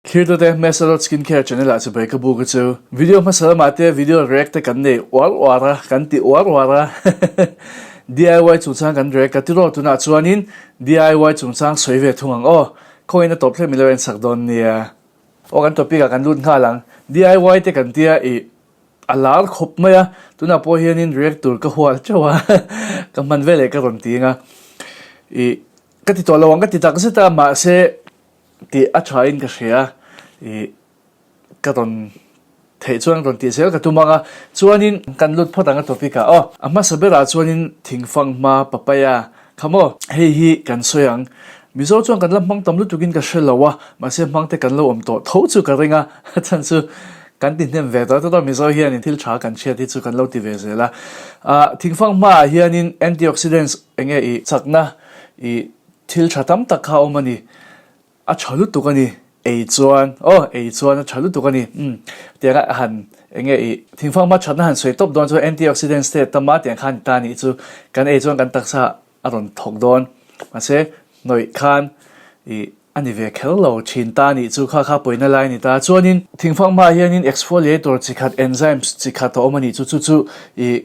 Here today, Mesalot Skincare Channel as a breakable to video masalamate video react kan ne wara kan ti wara DIY chung kan react katiro tu na chuanin DIY chung soi ve thungang o koina top hle miloen sakdon nia o kan topic kan lun kha lang DIY te kan tia I alar khop maya tuna po hianin react tur ka hwal chawa ka man vele ka ron tinga I kati to lawang kati tak sita ma se ti a thain ka share I katon thei chuan ron ti sel ka tumanga chuanin kan lut photanga topika o ama sabera chuanin thingfang ma papaya khamo hei hi kan soyang mizo chuan kan lampang tamlu tukin ka shelawa ma se mangte kan lo om to tho chu ka ringa chan chu kan tin hem ve to mizo hianin thil tha kan chia ti chu kan lo ti ve zela thingfang ma hianin antioxidants enge I chakna I thil thatam tak kha omani a chalu tukani ei chuan chalu tukani tianga han enge I thingfang ma chhatna han soi top don chu antioxidants te tama tiang khan ta ni chu kan ei chuan kan taksa aron thok don ma se noi khan I ani ve khelo chin ta ni chu kha poina lai ni ta chuanin thingfang ma hianin exfoliator chikhat enzymes chikhat to omani chu I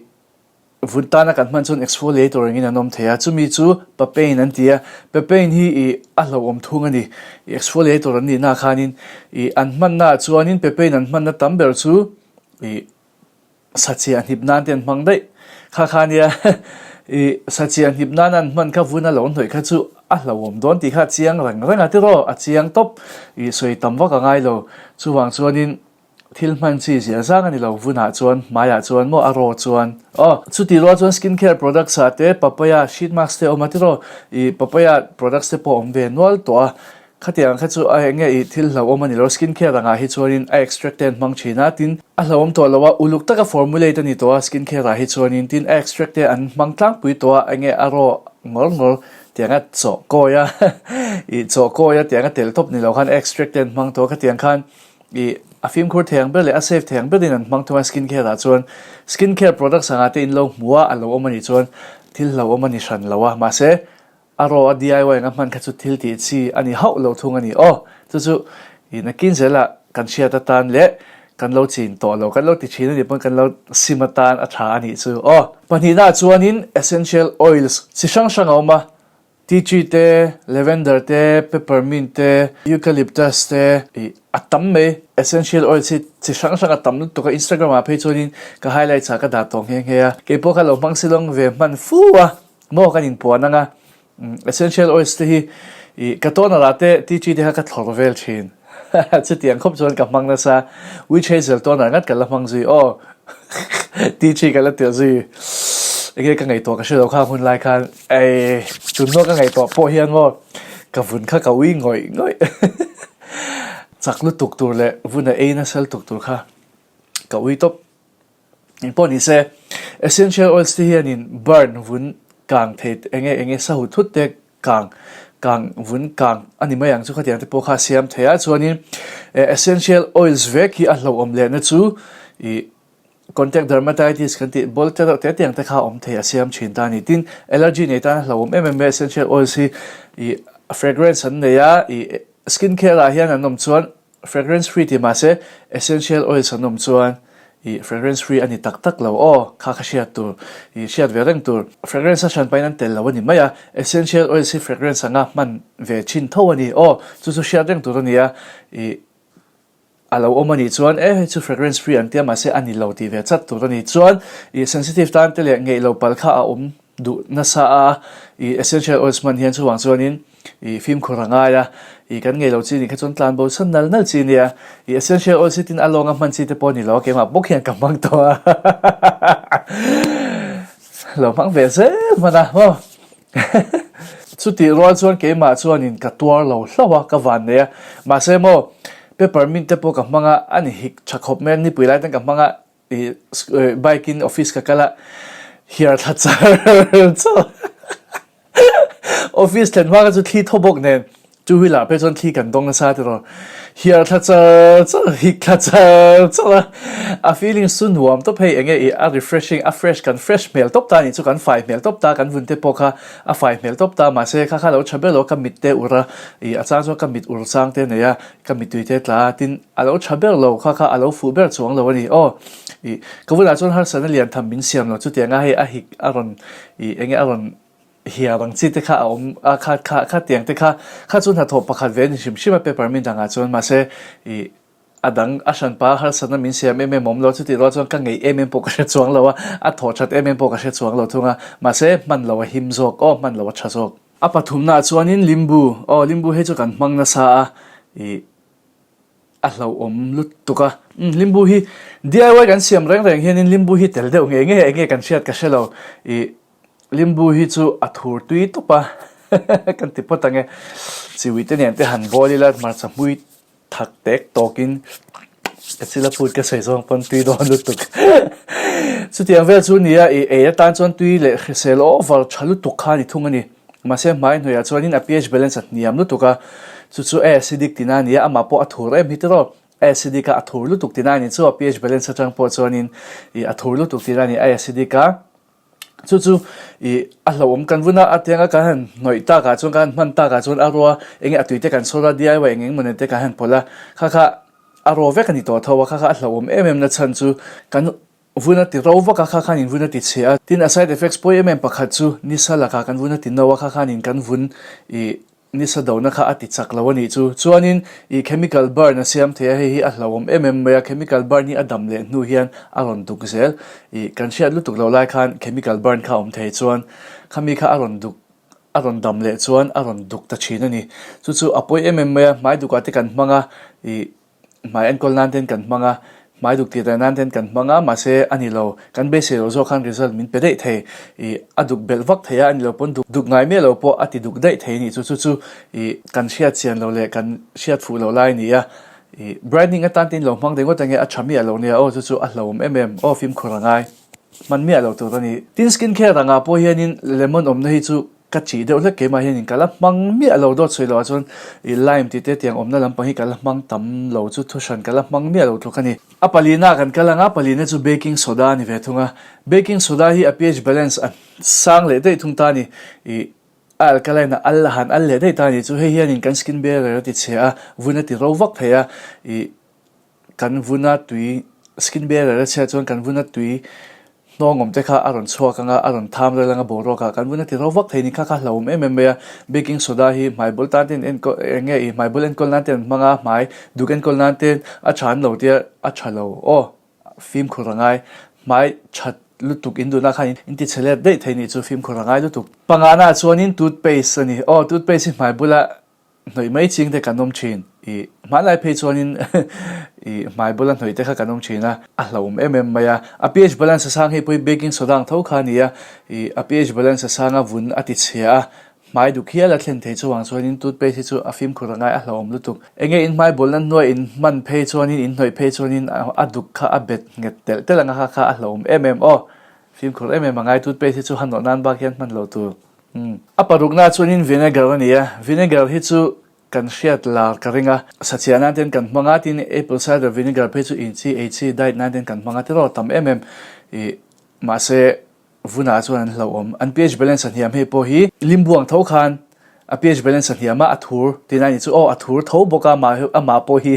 vuntana kan man chun exfoliator ngin anom theya chumi chu papain an tia papain hi I alo om thungani exfoliator ani na khanin I an man na chuanin papain an man na tamber chu I sachi an hipnan ten mangdai khania I sachi an hipnan an man ka vuna lon thoi kha chu alo om don ti kha chiang rang atiro a chiang top I soi tamwa ka ngai lo chuwang chuanin thilman chi sia sang ani lo vuna chuan maya chuan mo aro chuan chuti ro chuan skincare products ate papaya sheet mask te omatiro I papaya products te po omve nol to khatiang khachu a enge I thil lo omani lo skincare anga hi chuanin a extractant mang china tin a hlawm to lawa uluk taka formulate ani to skincare a hi chuanin tin a extract te an mangtlang pui to enge aro ngol tianga chokoya I chokoya tianga tel top ni lo khan extractant mang to khatiang khan I a film khur theng bel a safe theng bel in mang thuma skincare a chuan skincare products anga te in lo muwa a lo omani chuan thil lo omani hran lawa ma se aro a DIY nga man kha chu thil ti chi ani hau lo thung ani chu I na kin zela kan sia ta tan le kan lo chin to lo kan lo ti chin ani pon kan lo simatan a tha ani chu panina chuanin essential oils chi sang oma tea tree te lavender te peppermint te eucalyptus te atam me essential oil chi sang atam to ka Instagram a page chuanin ka highlight cha ka da tong heng heya ke po ka lo mang silong ve man fuwa mo kan in po nanga essential oils te hi ka to na rate tea tree te ka thlor vel thin chu tiang khop chuan ka mang na sa which hazel to na ngat ka la mang zui tea tree ka la tel zui ege ka ngai to ka shelo kha hun lai khan chun no ka ngai to po hian mo ka vun kha ka wi ngoi chaklu tuk tur le vuna na sel tuk tur kha ka wi top in poni se essential oils te hian in burn vun kang thet enge sa hu thut te kang vun kang ani mayang chu khatiang te po kha siam theya chuanin essential oils ve ki a hlo om le na chu I contact dermatitis kan ti bol te tiang te kha om the asiam chin ta ni tin allergy nei ta hlawm essential oils I fragrance an neya I skincare a hian anom chuan fragrance free ti ma se essential oils anom chuan I fragrance free ani tak lo kha shia tur I shiat vereng tur fragrance shan painan tel lo ni maya essential oils fragrance anga man ve chin tho ani chu shiat reng tur ani I alo omani chuan chu fragrance free an tia ma se ani lo ti ve chat tur ani chuan I sensitive tan te le ngei lo pal kha a du na sa I essential oils man hian chuwang chuanin I film khuranga ya I kan ngei lo chi ni kha chon tlan bo san nal chi nia I essential oils tin alonga man chi te po ni lo ke ma bok hian kamang to lo mang ve se mana chuti ro chuan ke ma chuanin ka tuar lo hlawa ka van ne ma se mo peppermint te po ka manga ani hik chakhop men ni puilai tan ka manga bike in office ka kala here thatsa office ten wa chu thi thobok nen chú huy là bây giờ khi cần đông là sao thì rồi here thật sự hít thật sự a feeling sun warm top hay anh ấy a refreshing a fresh mel top ta ni chú cần phải mel top ta cần vun te poka a phải mel top ta mà sẽ khá lâu chabe lo cầm mít te ura a chang cho cầm mít ur sang te này à cầm mít tùy te la tin a lâu chabe lo khá a lâu phụ ber chuang lo ni oh cái vụ là chọn har sana lian tham min siam lo chú tiếng hay a hik aron anh ấy aron hiya bang chi te kha a kha tiang te kha chun ha thop pakhat ve ni shim peppermint anga chon ma se I adang asan pa har sana min siam mom lo chu ti ro chon ka ngei po ka chuang lo a tho chat po ka chuang lo thunga ma se man lo him jok o man lo cha jok a pathum na chuanin limbu he chu kan mang na sa a lo lut tuka limbu hi DIY kan siam reng hianin limbu hi tel deuh nge kan siat ka shelo limbu hi chu athur tui to pa kan ti potange chiwi te nian te han boli la mar cha mui thak tek tokin kachila put ka sei zong pon tui don lu tuk chu tiang vel chu nia tan chon tui le sel over chalu tuk kha ni thung ani ma se mai noya chuanin a pH balance at niam lu tuka chu acidic tina nia ama po athur em hitro acidic a athur lu tuk tina ni chu a pH balance atang po chuanin athur lu tuk tina ni acidic chu a hlom kan vuna atianga kan han noita ka chung kan man ta ka chun arwa enge atuite kan sola DIY engeng monete ka han pola kha aro ve kan to thawa kha hlom na chan chu kan vuna ti rowa kha in vuna ti chea tin a side effects po pakhat chu nisala ka kan vuna ti nawa kha in kan vun nisa daw na ka ati chak lawani chuanin chemical burn na siam the hi a hlawom ya chemical burn ni adam le nu hian aron duk zel kan sia lutuk lo lai khan chemical burn kha the chuan khami kha aron dam le chuan aron duk ta china ni chu apoi ya mai dukate kan manga mai enkol nan ten kan manga mai duk ti nan ten kan manga ma se anilo kan be se zo khan result min pe dei the aduk belwak theya anilo pon duk ngai me lo po ati duk dei the ni chu kan sia chian lo le kan sia fu lo lai ni ya branding atan tin lo mang de ngo tange a chami alo ne o chu a hlom o film khorangai man mi alo to ni tin skin care ranga po hianin lemon om na hi chu kachi de ule ke ma hian kala mang mi alo do choi lo chon lime ti te tiang omna lam pahi kala mang tam lo chu thushan kala mang mi alo thukani apalina kan kala nga palina chu baking soda ni ve thunga baking soda hi a pH balance an sang le dei thung ta ni alkaline allahan alle dei ta ni chu he hian kan skin barrier ti chea vuna ti rowak theya kan vuna tui skin barrier chea chon kan vuna tui nongom te kha aron chhuak anga aron tham re langa boro ka kan vuna ti rowak theini kha hlom ya baking soda hi mai bol ta tin en ko enge mai bol en kol na ten manga mai duken kol na ten a chan lo tia a chalo film khurangai mai chat lutuk indu na khan inti chele dei theini chu film khurangai lutuk pangana chuanin toothpaste ani toothpaste mai bula noi mai ching te kanom chin malai phe chuanin mai bulan hoi te kha kanom china a hlom ya a pH balance sang he poi baking soda ang thau kha nia a pH balance sanga vun ati chhia mai du khia la thlen the chuang chuanin toothpaste chu a film khurangai a hlom lutuk enge in mai bolan no in man phe chuanin in noi phe chuanin a duk kha a bet nget tel telanga kha a hlom film khur ngai toothpaste chu hanno nan ba khian man lo tu aparukna chuanin vinegar ania vinegar hi chu kan hriat lar karinga sachiana ten kan manga tin apple cider vinegar pe chu in chi diet na ten kan manga te ro tam ma se vuna chuan hlom an pH balance an hiam he po hi limbuang tho khan a pH balance an hiama athur tinani chu athur tho boka ma po hi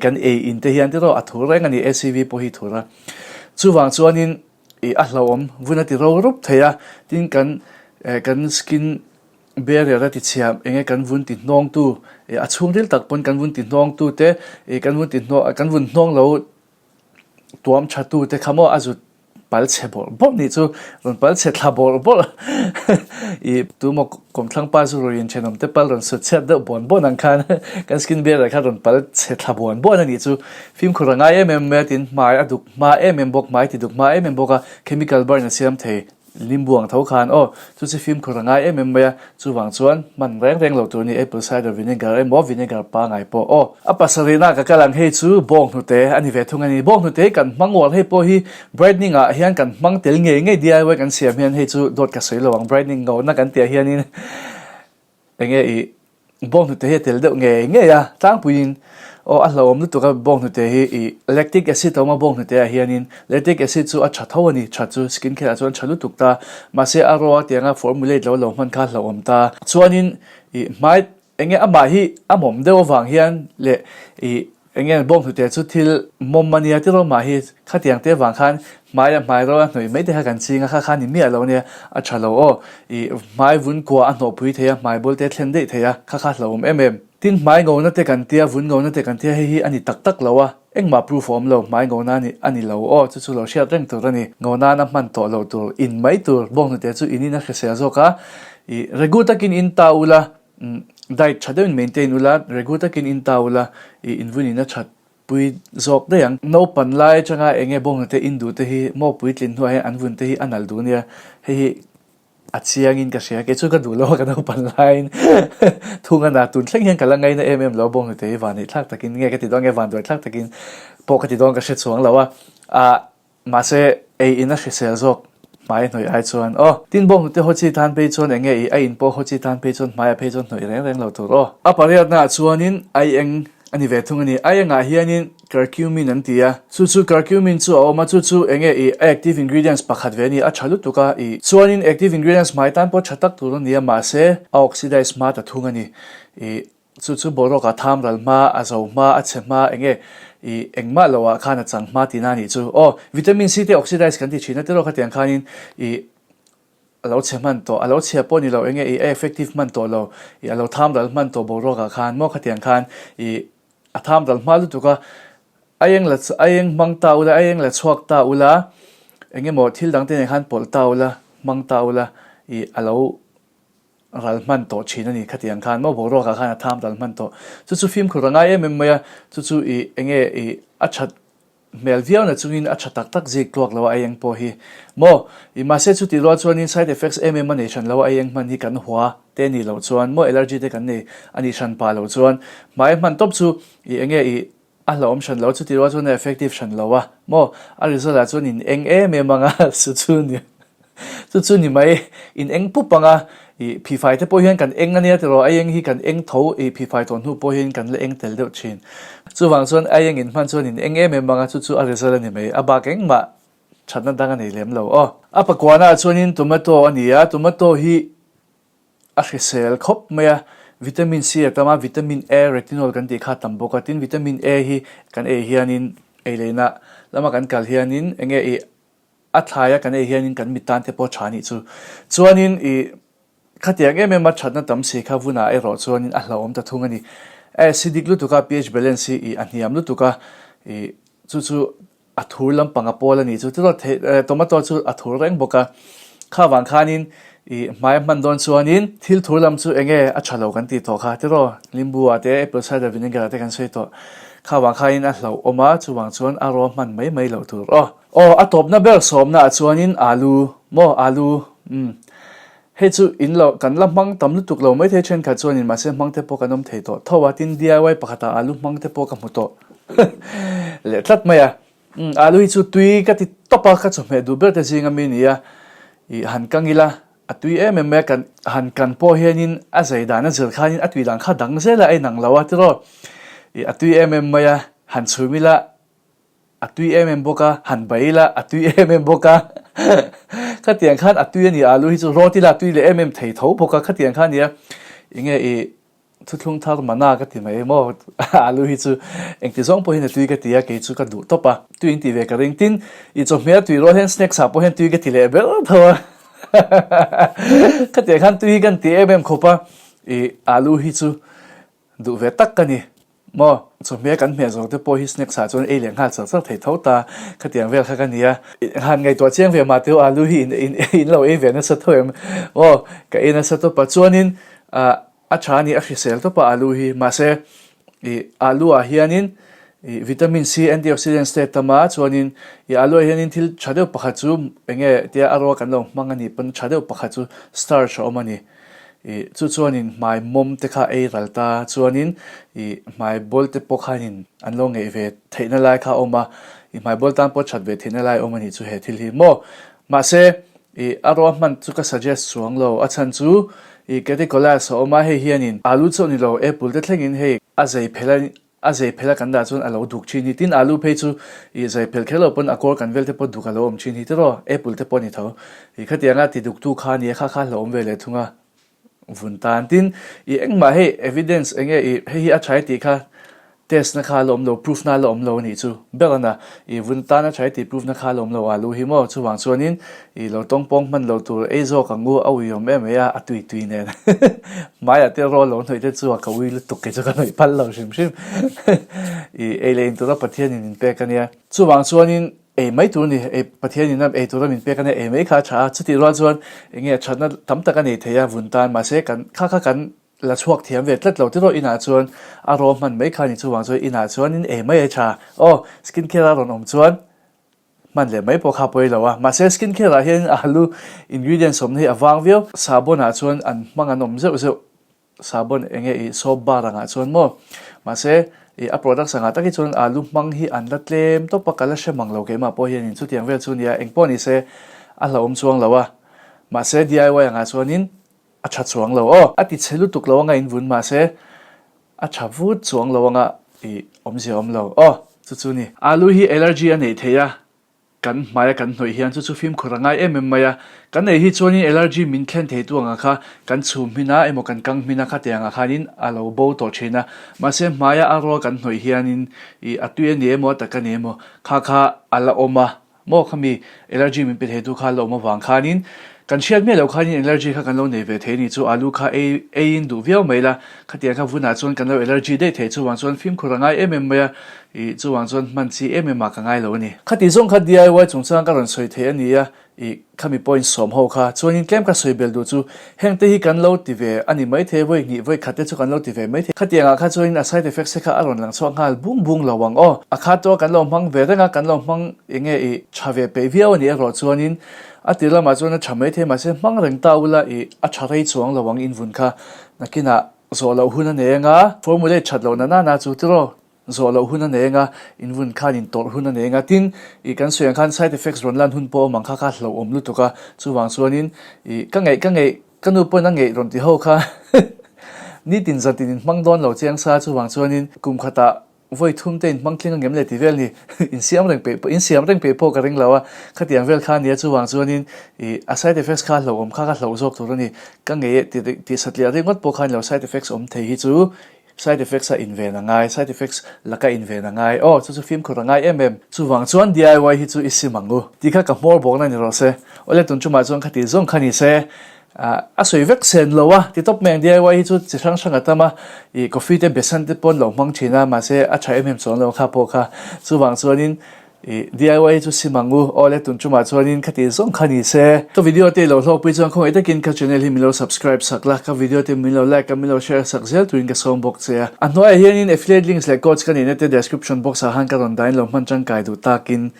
kan in te hian te ro athur reng ani ACV po hi thura chuwang chuanin a hlom vuna ti ro rup theya tin kan skin barrier ti chiam enge kan vun ti nong tu a chung dil tak pon kan vun ti nong tu te kan vun nong lo tuam chatu te khamo azut pal chebol bol ni chu ron pal che thabol bol tu mo kom thlang pa zu rin chenom te pal ron su chet de bon ang khan kan skin barrier kha ron pal che thabon bon ani chu film khuranga tin mai aduk ma bok mai ti duk ma boka chemical burn siam the limbuang thau khan chu chi film khurangai ya chuwang chuan man reng lo tu ni apple cider vinegar vinegar pa ngai po apasarina ka kalang he chu bong hute ani ve thung ani bong hute kan mangwal he po hi brightening a hian kan mang tel nge DIY kan siam hian he chu dot ka sei lowang brightening go na kan tia hian in enge bong nu te he tel deuh nge ya tlang puin o a hlawm lu tuka bong nu te hi lactic acid oma bong nu te a hianin lactic acid chu a tha tho ani tha chu skin care chuan thalu tukta ma se aro atianga formulate lo man kha hlawm ta chuanin mai enge ama hi amom deuh wang hian le enge bong nu te chu thil mom mania ti ro ma hi khatiang te wang khan mai ro noi mai te ha kan chinga kha ni mi alo ne a thalo o mai vun ko a no pui theya mai bol te thlen dei theya kha hlawm tin mai ngo na te kan tia vun ngo na te kan tia hi ani tak lawa engma proof form lo mai ngo na ni ani lo o chu lo share reng tur ani ngo na na man to lo tur in mai tur bong nu te chu inina khese zo ka regu takin in taula diet chadin maintain ula regu takin in taula in vunina chat pui zok de yang no pan lai changa enge bong te indu te hi mo pui tlin huai an vun te hi anal du nia hi achiang in ka sia ke chu ka du lo ka no pan line thunga na tun thleng hian kala ngai na lo bong te hi wani thak takin nge ka ti dong nge van do thak takin po ka ti dong ka she chuang lawa ma se ina she sel zok mai noi ai chuan tin bong te ho chi than pe chuan enge a in po ho chi than pe chuan mai pe chuan noi reng lo tur a pariat na chuanin ai eng ani ve thung ani ai nga hianin curcumin an tia chu curcumin chu awma chu enge active ingredients pakhat ve ni a thalu tuka chuanin active ingredients mai tan po thatak tur ni ma se oxidize ma ta thung ani chu boro ka tham ral ma azo ma a chema enge engma lawa khana chang ma tina ni chu vitamin C te oxidize kan ti china te ro khatiang khanin alo cheman to alo che po ni lo enge effective man to lo alo tham ral man to boro ka khan mo khatiang khan atham dal malu tuka ayeng mang ta ula ayeng la chuak ta ula enge mo thil dang te khan pol ta ula mang ta ula alo ralman to china ni khatiang khan mo boro ka khan atham dal man to chu film khuranga maya chu enge achat melviao na chungin achat tak zik tuak lawa ayeng po hi mo ma se chu ti ro chuan side effects manation lawa ayeng man hi kan hua te ni lo chuan mo allergy te kan nei ani shan pa lo chuan mai man top chu enge a hlawm shan lo chu ti ro chuan effective shan lawa mo a result a chuan in eng manga chu ni mai in eng pu panga p5 te po hian kan eng ania te ro ayeng hi kan eng tho p5 ton hu po hian kan le eng tel deuh thin chu wang chuan ayeng in man chuan in eng manga chu a result ani mai aba keng ma chatna dang ani lem lo apa kwana chuan in tomato ania tomato hi a hrisel khop maya vitamin C atama vitamin A retinol kan ti kha tam boka tin vitamin A hi kan hianin leina lama kan kal hianin enge athaya kan hianin kan mitan te po chani chuanin khatiang ma thatna tam se kha vuna ro chuanin a hlawm ta thungani acidic lu tuka pH balance aniam lu tuka chu athur lam panga pola ni chu tomato chu athur reng boka kha wang khanin mai man don chuanin thil thulam chu enge a thalo kan ti to kha te ro limbu ate apple cider vinegar te kan sei to kha wang khain a hlo oma chu wang chuan a ro man mai lo tur a top na ber somna chuanin alu he chu in lo kan la mang tam lu tuk lo mai the chen kha chuanin ma se mang te po kanom thei to thowa tin DIY pakhata alu mang te po ka mu to le tlat maya alu hi chu tui ka ti topa kha chu me du ber te singa mi nia han kangila atui kan han kan po hianin a zaidana zir khanin atui dang kha dang zela ai nang lawa tiro atui maya han chumila atui boka han baila atui boka khatiang khan atui ani alu hi chu roti la atui le thei tho boka khatiang khan ya inge thutlung thar mana ka ti mai mo alu hi chu engti zong po hin atui ka tia ke chu ka du topa tuin ti ve ka ring tin I chu me atui ro hen snack sa po hen tui ka ti le bel thawa khatiang khan tui kan ti khopa alu hi chu du ve tak ka ni mo chu me kan me zo te po hi snack sa chon leng ha cha thei tho ta khatiang vel kha ka nia han ngai to cheng ve ma teu alu hi in lo ve na sa thoem ka ina sa to pa chuanin a chani a hrisel to pa alu hi ma se alu a hianin vitamin C antioxidant state tama chuanin alu a hianin thil chadeu pakha chu enge tia aro kan lo mangani pan chadeu pakha chu starch omani chuanin mai mom te kha ralta chuanin mai bol te pokhanin anlo ngei ve theina lai kha oma mai bol tan po chat ve theina lai omani chu he thil hi mo ma se aro man chu ka suggest chuang lo a chan chu cái đấy có là số mà hay hiện in alu cho ni lo apple det thlengin hei azai phela kan da chun alo duk chini tin alu phe chu zai phel khelo pon akor kan vel te po duk alo om chini te ro apple te pon ni tho khatianga ti duk tu kha ni kha lo om vele thunga vun tan tin eng ma hei evidence enge hei a chai ti kha test na kha lom lo proof na lom lo ni chu belana vun ta na chai ti proof na kha lom lo alu hi mo chu wang chuanin lo tong pong man lo tur e zo ka ngu au yom em ya atui tui ne mai ate ro lo thoi te chu ka wi lu tuk ke chu ka noi pal lo shim shim e le in tu ra pathian in pe ka nia chu wang chuanin mai tu ni pathian in nam tu ra min pe ka ne mai kha cha chuti ro chuan nge chhatna tam ta ka nei theya vun tan ma se kan kha kan là chuộc thiam về tất lâu tới rồi ina chuan aro man mấy khai ni chuang chuan ina chuan in mấy cha skin care ron om chuan man le mấy po kha poi lawa ma se skin care hian alu ingredients som ni awang view sabon a chuan an mangan om zeu zeu sabon enge soap bar anga chuan mo ma se a product sanga taki chuan alu mang hi an la tlem to pakala she manglo ke ma po hian in chu tiang vel chu nia engpo ni se a la om chuang lawa ma se DIY anga chuan in a chat chuang lo a ti chelu tuk lo nga in vun ma se a chavut chuang lo nga om si om lo chu ni alu hi allergy ani theya kan maya kan noi hian chu film khurangai maya kan nei hi chuani allergy min thlen thei tu anga kha kan chhum hina emo kan kang hina kha te anga khanin alo bo to thina ma se maya aro kan noi hianin atui ni emo takani emo kha ala oma mo khami allergy min pe thei tu kha lo ma wang khanin kan chiat me lo khani allergy kha kan lo nei ve theini chu alu kha in du viau mai la khatia kha vuna chon kan lo allergy dei the chu wang chon film khurangai maya chu wang chon man chi ma ka ngai lo ni khati zong kha DIY chungchang ka ron soi the ania khami point som ho kha chuanin kem ka soi bel du chu heng te hi kan lo ti ve ani mai the voi ni voi khate chu kan lo ti ve mai the khatia nga kha chuanin a side effects kha aron lang chuang hal bung lawang a kha to kan lo mang ve nga kan lo mang enge chave pe viau ni ro chuanin atila ma chuan thamai the ma se mang reng ta ula a tharei chuang lawang in vun kha nakina zo lo huna ne nga formula chat lo na chu tro zo lo huna ne nga in vun khan in tor huna ne nga tin kan soyang khan side effects ron lan hun po mang kha lo om lu to ka chu wang chuanin ka ngai kanu po na ngai ron ti ho kha ni tin za tin mang don lo chang sa chu wang chuanin kum khata voi thum ten mangkling ngem le ti vel ni in siam reng pe po ka ring lawa khatiang vel khan ya chu wang chuanin a side effects kha lo om kha lo zok tur ni ka nge ti satlia ringot po khan lo side effects om thei hi chu side effects a in ve na ngai side effects laka in ve na ngai chu film ko rangai chu wang chuan DIY hi chu isimangu ti kha ka mor bok na ni ro se ole tun chu ma chuan khati zong khani se a soi vek sen lowa ti top meng DIY hi chu chi sang atama coffee te besan te pon lo mang china ma se a chai chon lo kha po kha chu wang chuanin DIY chu simangu ole tun chu ma chuanin khati zong khani se to video te lo hlok pi chuan khong eta kin ka channel hi milo subscribe sakla ka video te milo like ka milo share sak zel tuin ka som box che anoi hianin affiliate links le codes kan in te description box a han ka ron dain lo man chang kai du takin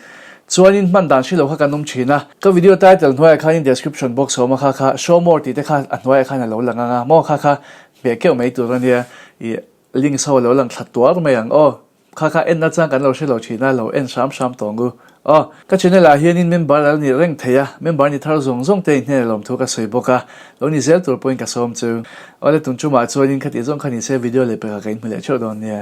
chuanin man dan shi lo kha kanom china ka video title hnuai kha in description box homa kha show more ti te kha hnuai kha na lo langa nga mo kha be keu mai tu ania link so lo lang that tuar mai ang kha en na chang kan lo shi lo china lo en sam tongu ka channel a hianin member al ni reng theya member ni thar zong te ne lom thu ka soiboka lo ni zel tur point ka som chu ole tun chu ma chuanin khati zong khani se video le pe ka kain mule chodon ne